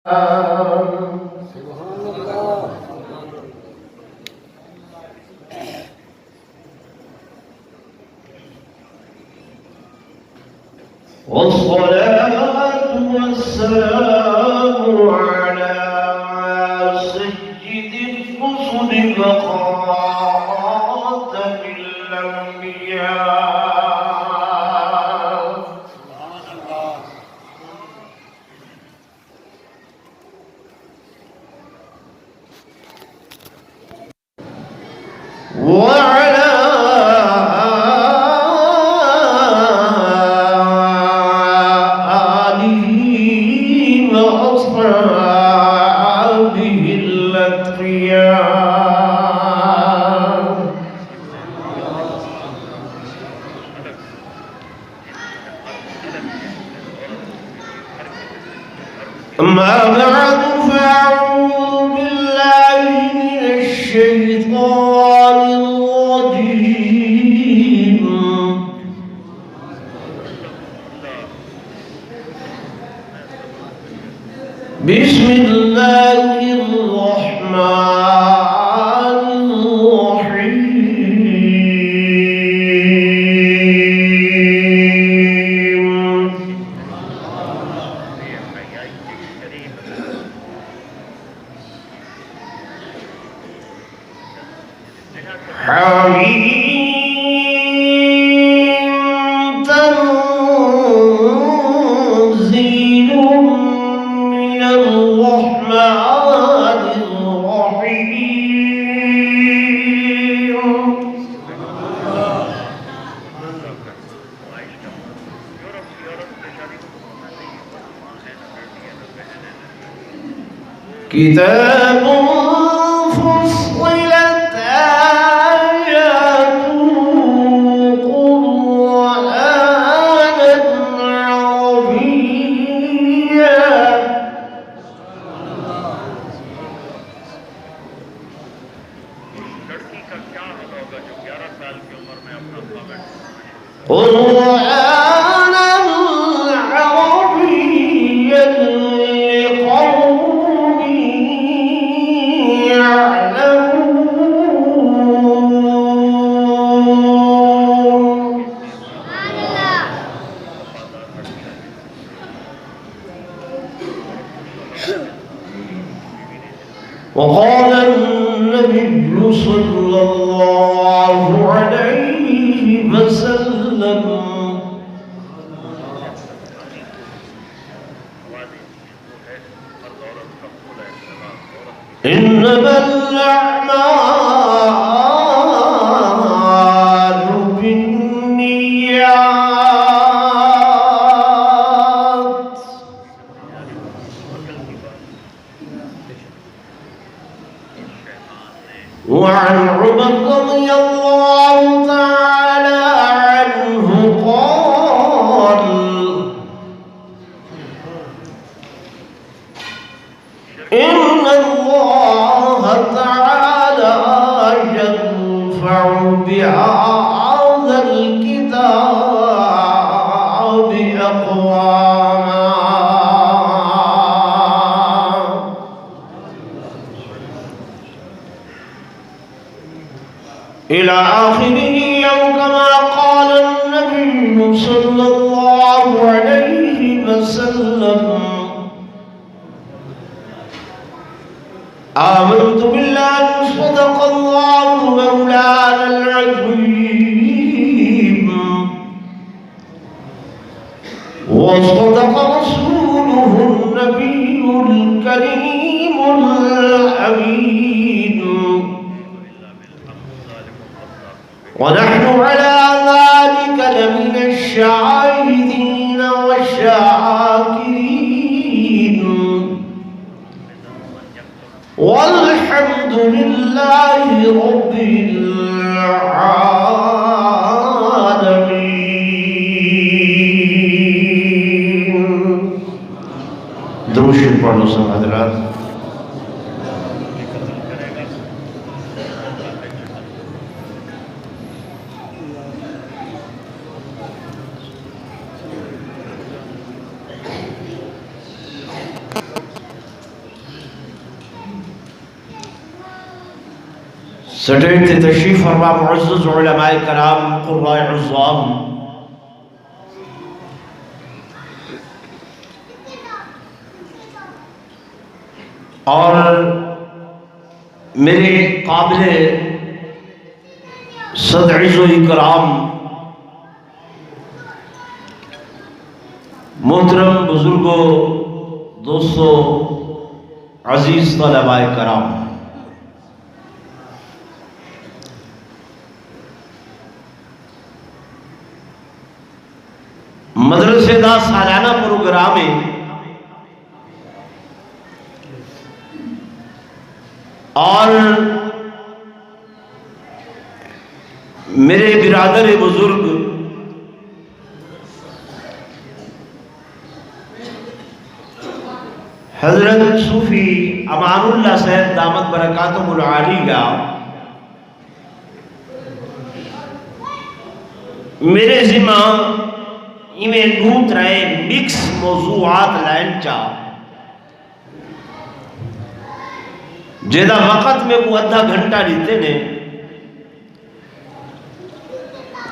والصلاة والسلام على سيد الرسل وخاتم الأنبياء وعلى آله وأصحابه الأتقياء. أما بعد فأعوذ بالله من الشيطان الرجيم. بسم الله الرحمن الرحيم. حميم تنزيل من الرحمن الرحيم. كتاب فصلت آياته قرآنا عربيا قرآنا عربيا لقوم يعلمون. وقال النبي صلى الله عليه وسلم إنما الأعمال بالنيات. وعن عمر رضي الله تعالى عنه قال إن الله تعالى يرفع بهذا الكتاب أقواما إلى آخره، أو كما قال النبي صلى الله عليه وسلم. آمنت بالله صدق الله مولانا العظيم، وصدق رسوله النبي الكريم الأمين، ونحن على ذلك لمن الشاهدين والشاكرين، والحمد لله رب العالمين. درود شریف پڑھ لو سب حضرات. سٹیج تے تشریف فرما معزز علماء کرام قراء عظام اور میرے قابل صدعز و اکرام محترم بزرگوں، دوستوں، عزیز طلباء کرام، مدرسے دا سالانہ پروگرام ہے اور میرے برادر بزرگ حضرت صوفی امان اللہ صاحب دامت برکاتہم العالیہ میرے ذمہ ایویں نوت رہے مکس موضوعات لائن چاہ جیدہ وقت میں وہ ادھا گھنٹہ لیتے نے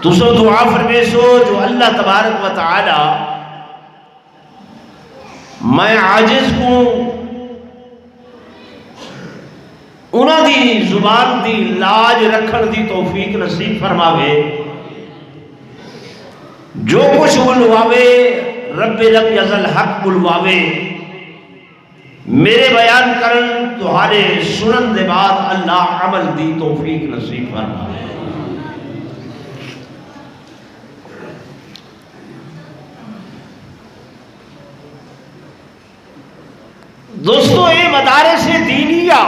تو سو دعا فرمے سو جو اللہ تبارک و تعالی میں عاجز کو انہاں دی زبان دی لاج رکھن دی توفیق نصیب فرماوے، جو کچھ بلواوے رب لم یزل حق بلواوے، میرے بیان کرن تمہارے سنن دے بعد اللہ عمل دی توفیق نصیب فرماوے۔ دوستو، اے مدارس دینیہ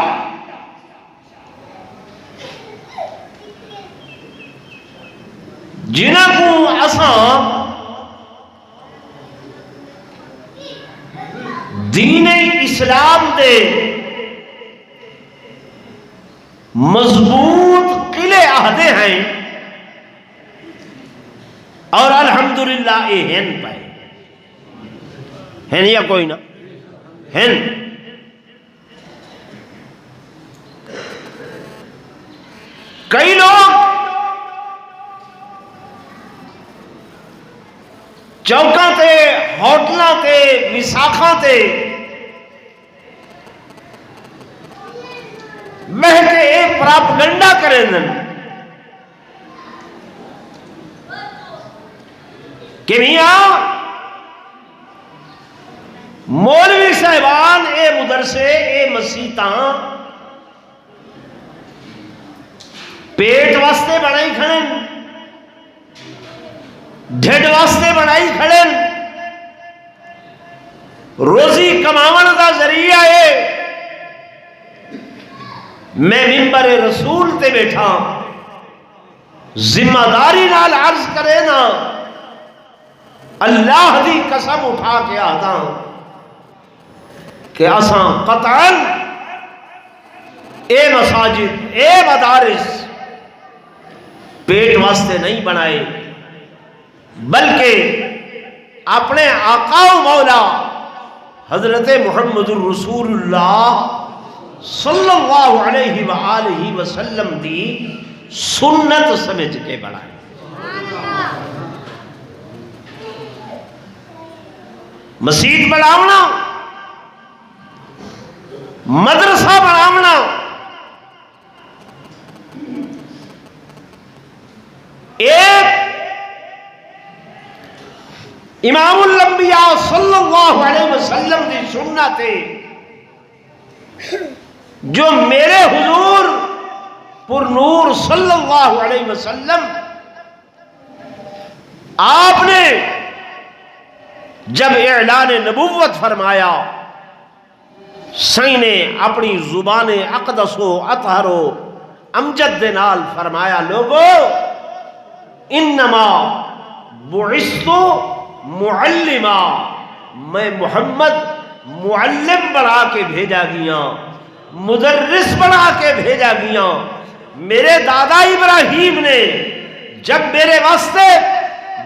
جنہاں کو اساں دین اسلام دے مضبوط قلعے آہدے ہیں اور الحمدللہ اے ہن پائے ہن یا کوئی نہ ہن کئی لوگ چوکاں تے ہوٹلاں تے وساکھاں تے مہ کے ایک پراپگنڈا کریں دن کہ میاں مولوی صاحبان اے مدرسے اے مسیتاں پیٹ واسطے بنائی کھڑن، ڈھڈ واسطے بنائی کھڑن، روزی کماون دا ذریعہ ہے۔ میں منبر رسول تے بیٹھا ذمہ داری نال عرض کرے نا، اللہ دی قسم اٹھا کے آتا کہ اساں قطعاً اے مساجد اے مدارس پیٹ واسطے نہیں بنائے، بلکہ اپنے آقا و مولا حضرت محمد الرسول اللہ صلی اللہ علیہ وآلہ وسلم دی سنت سمجھ کے بنائے۔ مسجد بناونا، مدرسہ بناونا ایک امام الانبیاء صلی اللہ علیہ وسلم دی سنت ہے جو میرے حضور پر نور صلی اللہ علیہ وسلم آپ نے جب اعلان نبوت فرمایا، سائیں نے اپنی زبان اقدس و اطہر و امجد دے نال فرمایا، لوگو انما بعثت معلما، میں محمد معلم بنا کے بھیجا گیا، مدرس بنا کے بھیجا گیا۔ میرے دادا ابراہیم نے جب میرے واسطے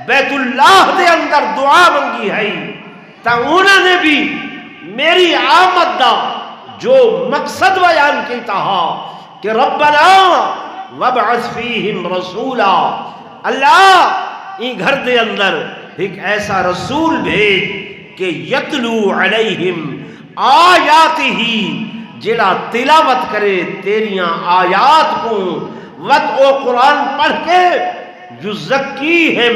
بیت اللہ دے اندر دعا منگی ہے تا انہوں نے بھی میری آمد دا جو مقصد بیان کیتا ہا کہ ربنا وابعث فیہم رسولا، اللہ این گھر دے اندر ایک ایسا رسول بھیج کہ یتلو علیہم آیاتہی، جڑا تلاوت کرے تیریاں آیات کو، وت او قرآن پڑھ کے یزکیہم،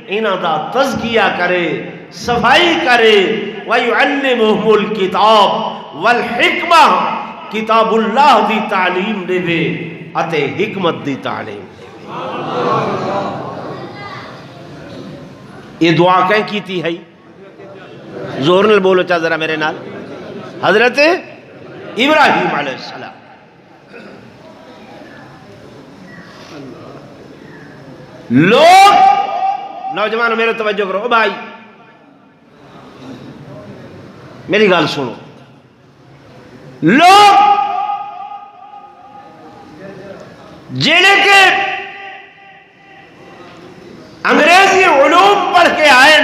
انہاں دا تزکیہ کرے، صفائی کرے، وَيُعَلِّمُهُمُ الْكِتَابِ وَالْحِکْمَةِ، کتاب اللہ دی تعلیم دے وے اتے حکمت دی تعلیم دے۔ یہ دعا کہیں کیتی ہے؟ زور نال بولو چا ذرا میرے نال، حضرت ابراہیم علیہ السلام۔ لوگ نوجوانوں میرے توجہ کرو، او بھائی میری گل سنو، لوگ جڑے کہ انگریزی علوم پڑھ کے آئے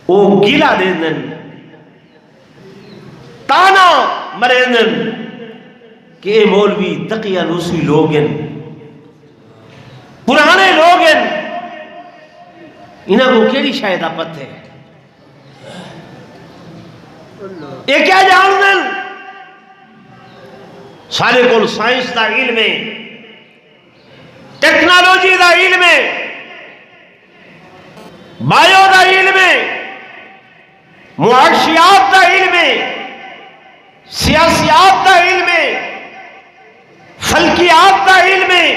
وہ گیلا دے دن، تانا مرے دن کہ اے مولوی تقیہ نوسی لوگ ہیں، پرانے لوگ ہیں، انہاں کو کیڑی شاید پتہ ہے، یہ کیا جان دن؟ سارے کول سائنس دا علم ہے، ٹیکنالوجی دا علم ہے، بایو دا علم ہے، معاشیات دا علم ہے، سیاسیات دا علم ہے، فلکیات دا علم ہے،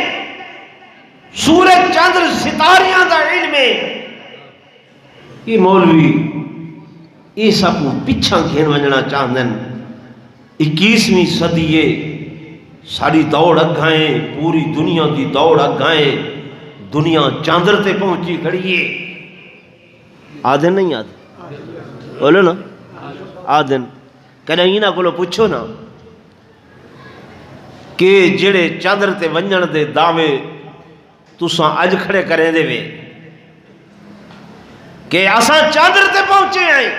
سورج چندر ستاریاں دا علم ہے۔ یہ مولوی یہ سب کو پچھا گھن وجنا چاہتے ہیں۔ 21ویں صدی ساری دوڑ اگائیں، پوری دنیا دی دوڑ اگائیں، دنیا چاندر تے پہنچی کھڑی ہے۔ آدھن نہیں آدھن بولو نا، آدھن کہیں نہ کلو پوچھو نا کہ جڑے چاندر تے ونجن دے دعوے تساں اج کھڑے کریں دے وے کہ اساں چاندر تے پہنچے ہیں،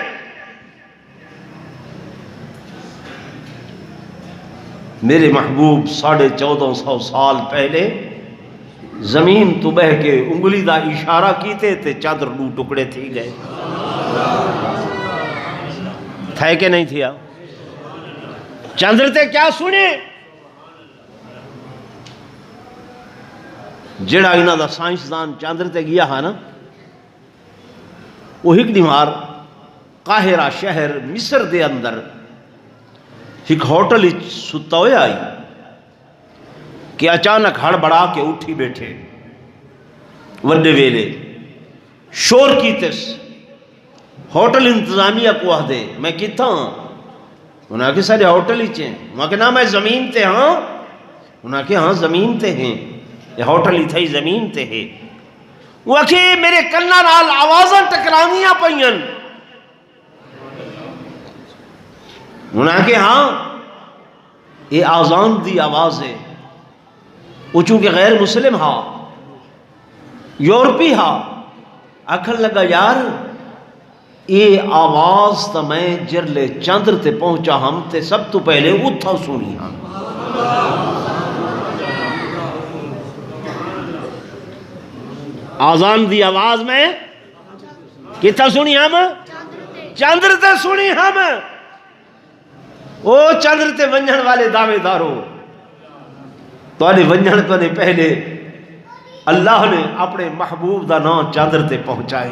میرے محبوب 1450 سال پہلے زمین تو بہ کے انگلی دا اشارہ کیتے تے چادر دو ٹکڑے تھی گئے، تھے کہ نہیں تھیا؟ چاندر تے کیا سنے؟ جڑا انہاں دا سائنسدان چاندر تے گیا ہے نا، وہ ایک دیمار قاہرہ شہر مصر دے اندر ایک ہوٹل ستا ہویا آئی کہ اچانک ہڑ بڑا کے اٹھی بیٹھے، وڈے ویلے شور کی تس ہوٹل انتظامیہ کو آدھے میں کیتا ہوں، انہاں کے سارے ہوٹل ہی چیں، وہاں کے نام ہے زمین تے ہاں، انہاں کے ہاں زمین تے ہیں، یہ ہوٹل ہی تھا زمین تے ہے، وہ کہ میرے کلنا نال آوازاں ٹکرانیاں پئین، انہاں کے ہاں یہ آزان دی آواز ہے، وہ چونکہ غیر مسلم ہا، یورپی ہا، آکھن لگا یار یہ آواز تا میں جرلے چاندر تے پہنچا ہم تے سب تو پہلے اتھا سنی ہم، آزان دی آواز میں کتھا سنی ہم؟ چاندر تے سنی ہم۔ او چاندر تے ونجھن والے دعوے دارو، تو آنے ونجھن کو نے پہلے اللہ نے اپنے محبوب دا نام چاندر تے پہنچائے۔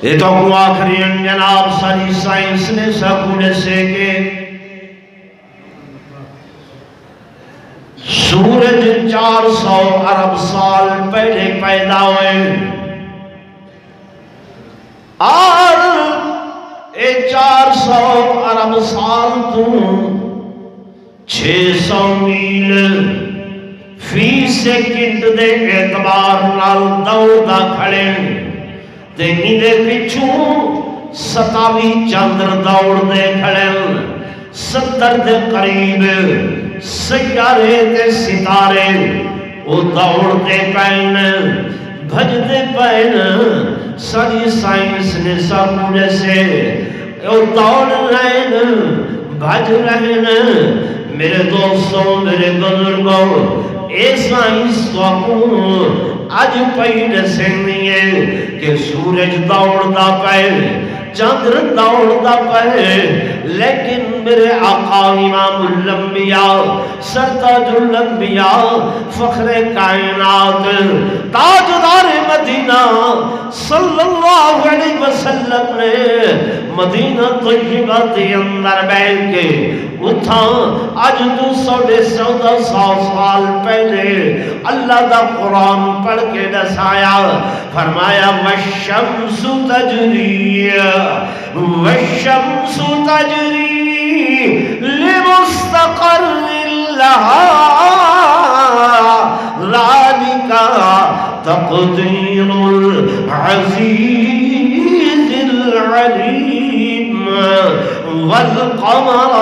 یہ تو کو آخری جناب ساری سائنس نے سکولے سے کہ سورج 400 ارب سال پہلے پیدا ہوئے، اور اے 400 ارب سال تو 600 میل فی سیکنڈ دے اعتبار نال دوڑدا کھڑے، تے اندے پچھوں 27 چاندر دوڑ دے کھڑے، 70 دے قریب سیارے تے ستارے وہ دوڑ دے پین بھج دے پین۔ ساری سائنس نے سب سے وہ دوڑ رہے ہیں، بھج رہے ہیں۔ میرے دوستوں، میرے بزرگوں، ایسا اس وقت اج پئی دسنی ہے کہ سورج دوڑدا پے، چندر دوڑدا پے، لیکن میرے آقا امام الانبیاء، سرتاج الانبیاء، فخر کائنات، تاجدار مدینہ صلی اللہ علیہ وسلم نے مدینہ طیبہ کے اندر بیٹھ کے اتھا آج 214 سال پہلے اللہ دا قرآن پڑھ کے دسایا، فرمایا والشمس تجری والشمس تجری لمستقر لها ذلك تقدیر العزیز العلیم والقمر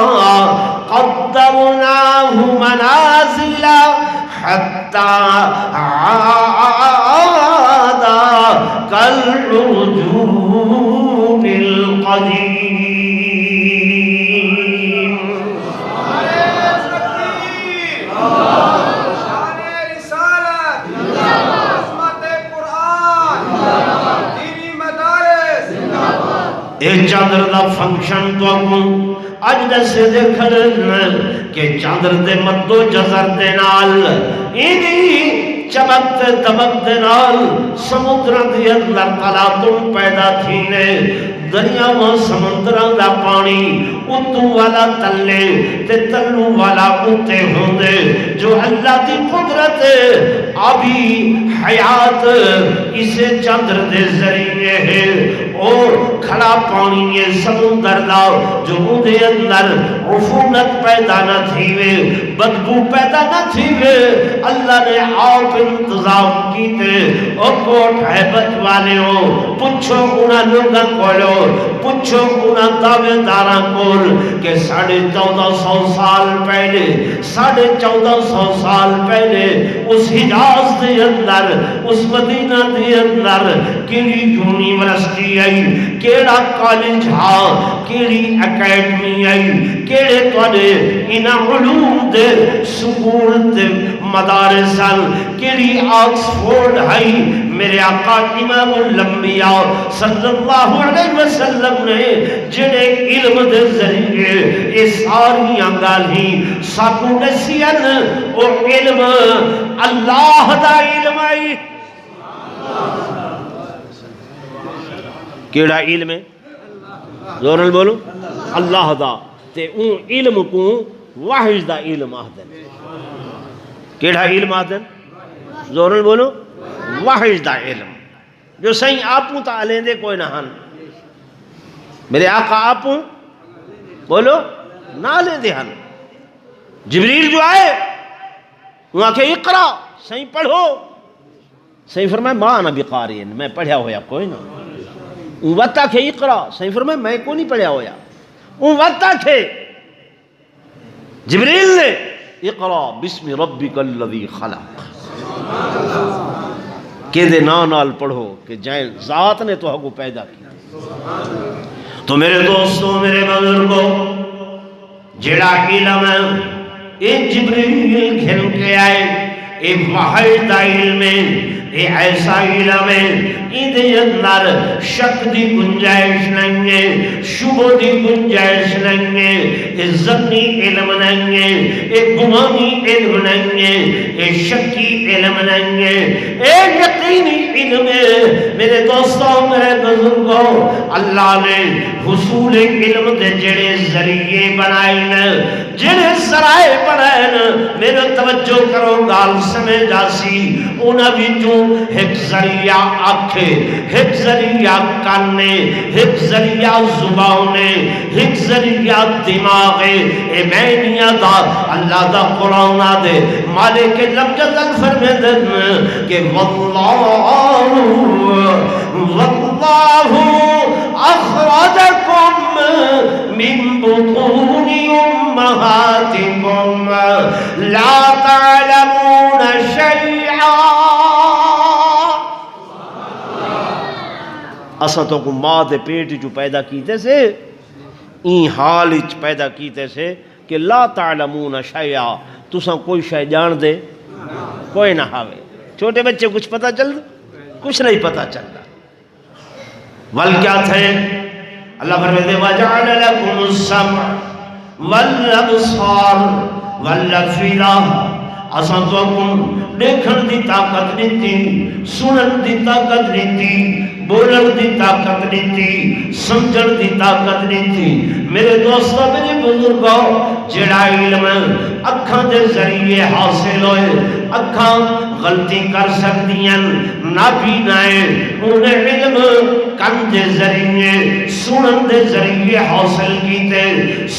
قدرناه منازل حتى عاد كالعرجون القديم. اے چادر دا فنکشن تو اگوں اج دسے دیکھن کہ چادر دے مدو جزر دے نال اینی چمک تے دمک دے نال سمندر دے اندر تلاطم پیدا تھینے، دریاواں سمندراں دا پانی اتو والا تلے تے تلو والا اتے ہوندے، جو اللہ دی قدرت آبی حیات اسے چادر دے ذریعے ہے، اور کھڑا پانی یہ سمندر دا جو دے اندر عفونت پیدا نہ تھیوے، بدبو پیدا نہ تھیوے، اللہ نے آپ انتظام کیتے. او کوٹ حیبت والے ہو، پچھو انہا لوگاں کولو، پچھو انہا دعوے داراں کول کہ 1450 سال پہلے 1450 سال پہلے اس حجاز دے اندر، اس مدینہ دے اندر کیڑی یونیورسٹی آئی، کیڑا کالج ہاں، کیڑی اکیڈمی آئی، کیڑے توڑے انہا علوم دے سکول دے مدارسان، کیڑی آکسفورڈ آئی. میرے آقا امام الانبیاء صلی اللہ علیہ وسلم نے جڑے علم دے ذریعے یہ ساری گالیں ساکو نسین، او علم اللہ دا علم آئی. کیڑا علم ہے؟ زورن بولو اللہ دا، تے اون علم کو واحد دا علم آدھن. کیڑا علم آدھن؟ زورن بولو واحد دا علم، جو سہیں آپوں تا علیں دے کوئی نہ ہن. میرے آقا آپوں بولو نہ لیں دے ہن. جبریل جو آئے وہ آکے اقرا، سہیں پڑھو، سہیں فرمائے ماں نہ بقارین، میں پڑھیا ہویا کوئی نہ. اون وقت آکے اقرا، سہیں فرمائے میں کو نہیں پڑھیا ہویا. اون وقت آکے جبریل نے اقرا بسم ربک الذی خلق، کہ دے نال پڑھو کہ جائیں ذات نے تو کو پیدا کیا. تو میرے دوستوں، میرے بزرگوں، جڑا علم ہے اے جبریل کھل کے آئے، اے واحد دا علم ہے، اے ایسا علم ہے اندے اندر شک دی گنجائش نہیں ہے، شبہ دی گنجائش نہیں ہے، اے ظنی علم نہیں ہے، اے گمانی علم نہیں ہے، اے شکی علم نہیں ہے، اے یقینی علم ہے. میرے دوستوں، میرے بزرگوں، اللہ نے حصول علم دے جڑے ذریعے بنائے نا، جڑے ذرائع بنائے نا، میرے توجہ کرو گال سمجھ آسی. انہاں وچوں ایک ذریعہ آنکھے، ایک ذریعہ کانے، ایک ذریعہ زبانے، ایک ذریعہ دماغے. اے مینیاں دا اللہ دا قرآن دے مالک لم جزل فرمیدن کہ واللہ اخرجکم من بطون امہاتکم لا تعلمون شیئا. اسا تو کو ماں دے پیٹ جو پیدا کیتے سے این حال اچ پیدا کیتے سے کہ لا تعلمون شیئا تساں کوئی شے جان دے کوئی نہ ہاوے. چھوٹے بچے کچھ پتہ چل کچھ نہیں پتہ چلتا. ول کیا تھے اللہ فرماتے وجعل لكم السمع والابصار والافئدہ اساں تو دیکھن دی طاقت دیتی سنن دی طاقت دیتی بولن دی طاقت دیتی سمجھن دی طاقت دیتی. میرے دوستو میرے بزرگوں جڑا علم اکھاں دے ذریعے حاصل ہوئے اکھاں غلطی کر سکدیاں نابینا ہے انہیں علم کن دے ذریعے سنن دے ذریعے حاصل کیتے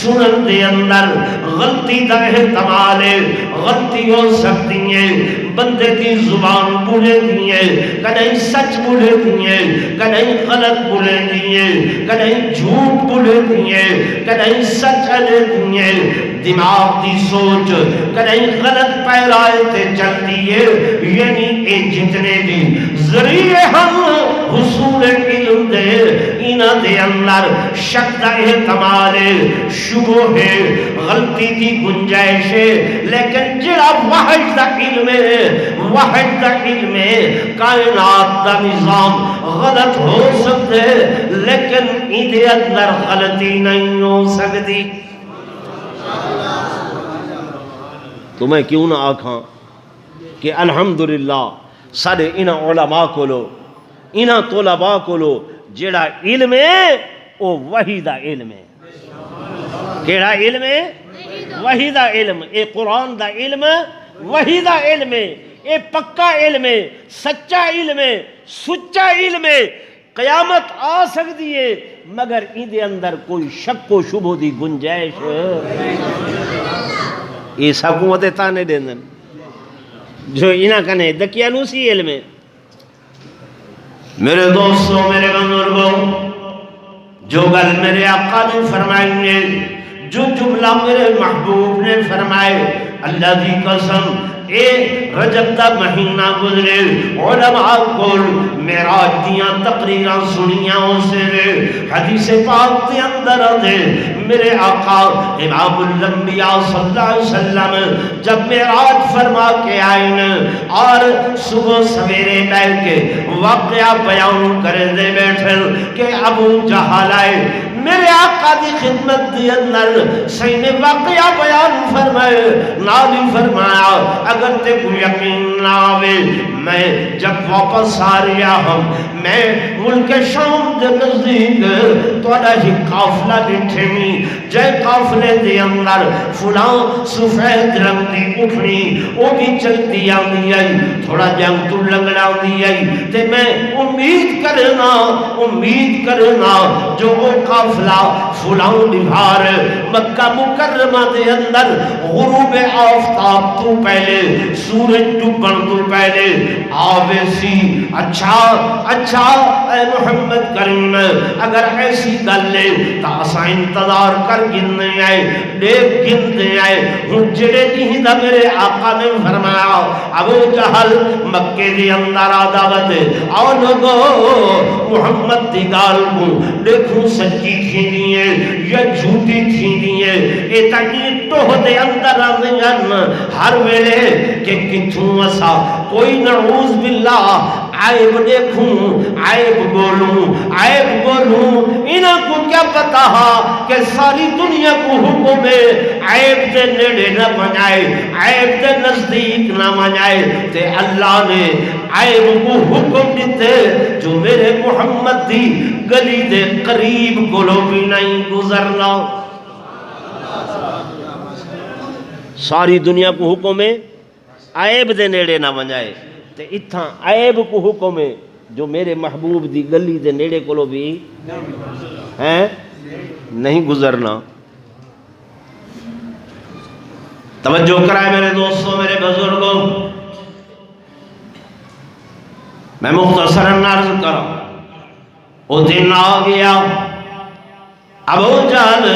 سنن دے اندر غلطی دا احتمال ہے غلطی ہو سکتی ہے بندے کی زبان بولے دیئے کدیں سچ بولے دیئے کدیں غلط بولے دیئے کدیں جھوٹ بولے دیئے کدیں سچ علی دیئے دماغ دی سوچ کدیں غلط پیرائے تے چل دیئے. یعنی اے جتنے بھی ذریعے ہم حصول علم دے انہ دے اندر شک دا احتمال ہے شبہ ہے غلطی دی گنجائش ہے. لیکن جڑا واحد دا علم ہے واحد دا علم ہے کائنات دا نظام غلط ہو سکتے لیکن ایدے اندر غلطی نہیں ہو سکتی. تو میں کیوں نہ آکھاں کہ الحمدللہ سارے انہ علماء کو لو انہ طلباء کو لو جڑا علم ہے وہ وحی دا علم ہے. کیڑا علم ہے وحی دا علم. اے قرآن دا علم وحی دا علم ہے. اے پکا علم ہے سچا علم ہے سچا علم ہے. قیامت آ سکتی ہے مگر ایدے اندر کوئی شک و شبہ دی گنجائش اس حکومت تانے دیندن جو انہ کنے دکیانوسی علم ہے. میرے دوستوں میرے بزرگوں جو گل میرے آقا نے فرمائیں گے جو جملہ میرے محبوب نے فرمائے اللہ دی قسم اے رجب دا مہینہ گزرے علماء کول معراج دیاں تقریراں سنیاں اسے حدیث پاک دے اندر دے میرے آقا امام الانبیاء صلی اللہ علیہ وسلم جب معراج فرما کے آئین اور صبح سویرے بیٹھ کے واقعہ بیان کرے دے بیٹھن کہ ابو جہل آئے میرے آقا دی خدمت دی اندر صحیح نے واقعہ بیان فرمائے نالی فرمایا اگر تے کو یقین نہ آوے میں جب واپس آ رہا ہوں میں ملک شام دے نزدیک توڑا ہی قافلہ ڈٹھے میں جائے قافلے دے اندر فلاں سفید رنگ دی اٹھنی وہ بھی چلتی آنی آئی تھوڑا جنگ تو لگڑا آنی آئی تے میں امید کرنا جو وہ قافلہ فلاں بہار مکہ مکرمہ دے اندر غروب آفتاب تو پہلے سورج ڈوبن تو پہلے آوے سی اچھا اے محمد کریم اگر ایسی گلے تا اسا انتظار کر گننے آئے دیکھ گننے آئے ہن جڑے نہیں دا میرے آقا نے فرمایا ابو جہل مکے دی اندر آدابت آؤ لوگو محمد دی گال کو دیکھو سچی تھی دیئے یا جھوٹی تھی دیئے اے تاکہ توہ دے اندر آنگن ہر ویلے کہ کتھوں اسا کوئی نعوذ باللہ عائب دیکھوں عائب بولوں انہاں کو کیا پتا کہ ساری دنیا کو حکم ہے عائب دے نیڑے نہ بنائے عائب دے نزدیک نہ بنائے تے اللہ نے عائب کو حکم دیتے جو میرے محمد دی گلی دے قریب گلو بھی نہیں گزرنا. ساری دنیا کو حکم ہے عائب دے نیڑے نہ بنائے تے اتھاں عائب کو حکم ہے جو میرے محبوب دی گلی دے نیڑے کولو بھی ہیں نہیں گزرنا. توجہ کرائے میرے دوستوں میرے بزرگوں میں مختصراً عرض کروں وہ دن آ گیا ابو جہل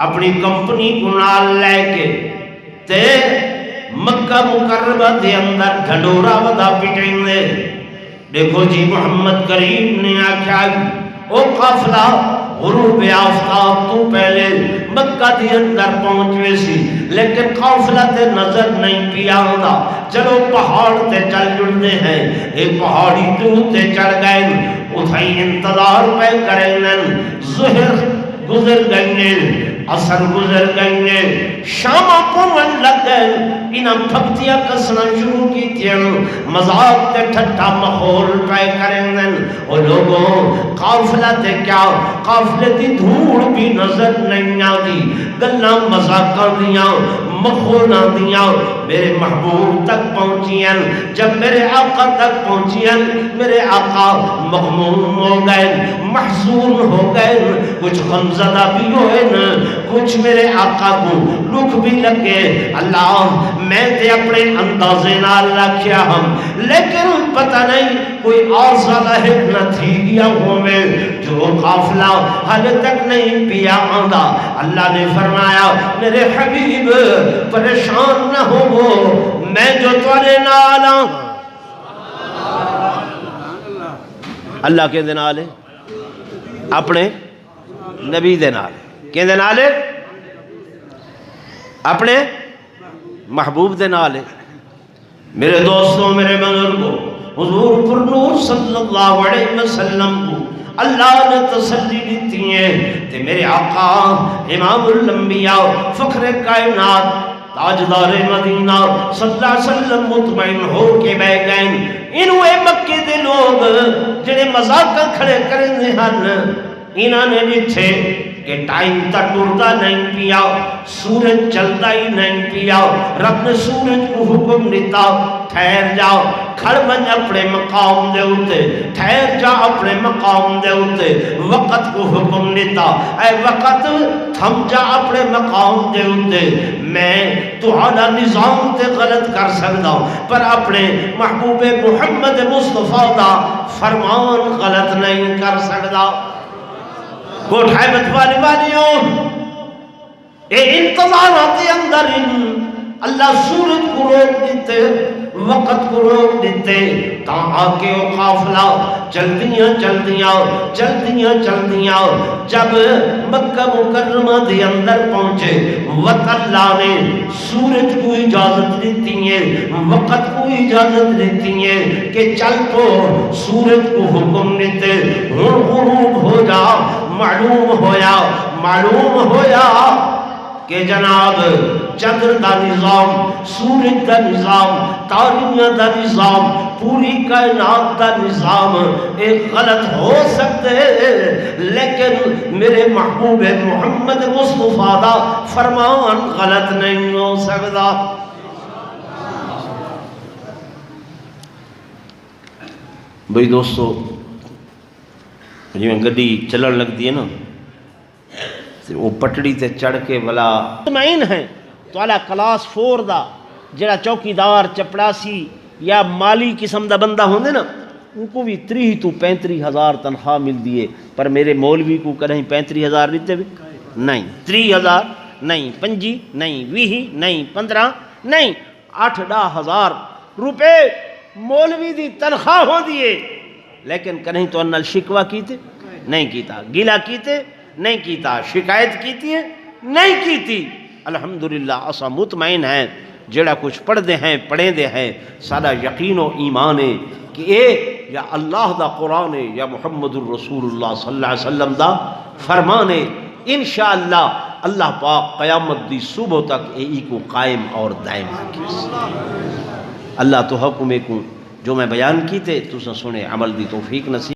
اپنی کمپنی کو نال لے کے تے مکہ مکرمہ دے اندر ڈھڈورا ودا پٹیں دے. دیکھو جی محمد کریم نے آکھا او قافلہ غروب آفتاب تو پہلے مکہ دی اندر پہنچوے سی لیکن قافلہ تے نظر نہیں پیا ہوندا چلو پہاڑ تے چل جڑنے ہیں ایک پہاڑی دور تے چڑھ گئے اتھائی انتظار پہ کریں ظہر گزر گئے عصر گزر گئے شام کو من لگ گئے انہاں پھپتیاں کسنا شروع کی تھیں مذاق تے ٹھٹا مخول پہ کریں اور لوگوں قافلہ تے کیا قافلے دی دھوڑ بھی نظر نہیں آتی گلہ مذاقاں دیاں مخولاں دیاں میرے محبوب تک پہنچیاں جب میرے آقا تک پہنچیاں میرے آقا مغموم ہو گئے محزون ہو گئے کچھ غمزدہ بھی ہوئے کچھ میرے آقا کو لکھ بھی لگے اللہ میں تے اپنے اندازے نال رکھیا ہم لیکن پتہ نہیں کوئی آسا لہت نہ تھی گیا ہوئے جو قافلہ حال تک نہیں پیا آندہ اللہ نے فرمایا میرے حبیب پریشان نہ ہو میں جو تورے نالا اللہ کے دن آلے اپنے نبی دن آلے کہ دن آلے اپنے محبوب دن آلے میرے دوستوں میرے بزرگوں حضور پر نور صلی اللہ علیہ وسلم کو اللہ نے تسلی دیتی ہیں کہ میرے آقا امام الانبیاء فخر کائنات تاجدار مدینہ صلی اللہ علیہ وسلم مطمئن ہو کے بے گئے انوے مکے دے لوگ جنہیں مذاق کھڑے کرنے ہن انہاں نے لکھے کہ ٹائم تک ٹرتا نہیں پیا سورج چلتا ہی نہیں پیا رب نے سورج کو حکم دیتا ٹھہر جاؤ کھڑ بن اپنے مقام دے ہوتے ٹھہر جا اپنے مقام دے ہوتے وقت کو حکم دیتا اے وقت تھم جا اپنے مقام دے ہوتے میں تو اعلیٰ نظام تے غلط کر سکتا ہوں پر اپنے محبوب محمد مصطفیٰ دا فرمان غلط نہیں کر سکتا کوٹ حیبت والیوں اے انتظارات اندر اللہ سورج کو روک دیتے وقت کو روک دیتے تا آکے او قافلہ چلدیاں جب مکہ مکرمہ دے اندر پہنچے وقت اللہ نے سورج کو اجازت دیتی ہے وقت کو اجازت دیتی ہے کہ چل تو سورج کو حکم دیتے ہن غروب ہو جا معلوم ہویا کہ جناب چندر دا نظام سورج دا نظام تاریاں دا نظام پوری کائنات دا نظام ایک غلط ہو سکتے لیکن میرے محبوب محمد مصطفیٰ دا فرمان غلط نہیں ہو سکتا بھئی دوستو جو گڈی چلن لگ دی ہے نا وہ پٹڑی تے چڑھ کے بلا مطمئن ہیں تو اعلیٰ کلاس 4 دا جڑا چوکیدار چپڑاسی یا مالی قسم دا بندہ ہوندے نا ان کو بھی 30 تو 35 ہزار تنخواہ مل دیئے پر میرے مولوی کو کہیں 35 ہزار دیتے بھی نہیں 30 ہزار نہیں 5 نہیں 20 نہیں 15 نہیں 8-10 ہزار روپے مولوی دی تنخواہ ہو دیئے لیکن کہیں تو انل شکوہ کیتے نہیں کیتا گلہ کیتے نہیں کیتا شکایت کیتی ہے نہیں کیتی الحمدللہ اسا مطمئن ہیں جڑا کچھ پڑھ دے ہیں پڑھیں دے ہیں سارا یقین و ایمان ہے کہ اے یا اللہ دا قرآن ہے یا محمد الرسول اللہ صلی اللہ علیہ وسلم دا فرمان ہے انشاءاللہ اللہ پاک قیامت دی صبح تک اے کو قائم اور دائم رکھے اللہ تو حکم کو جو میں بیان کیتے تو سنے عمل دی توفیق نصیب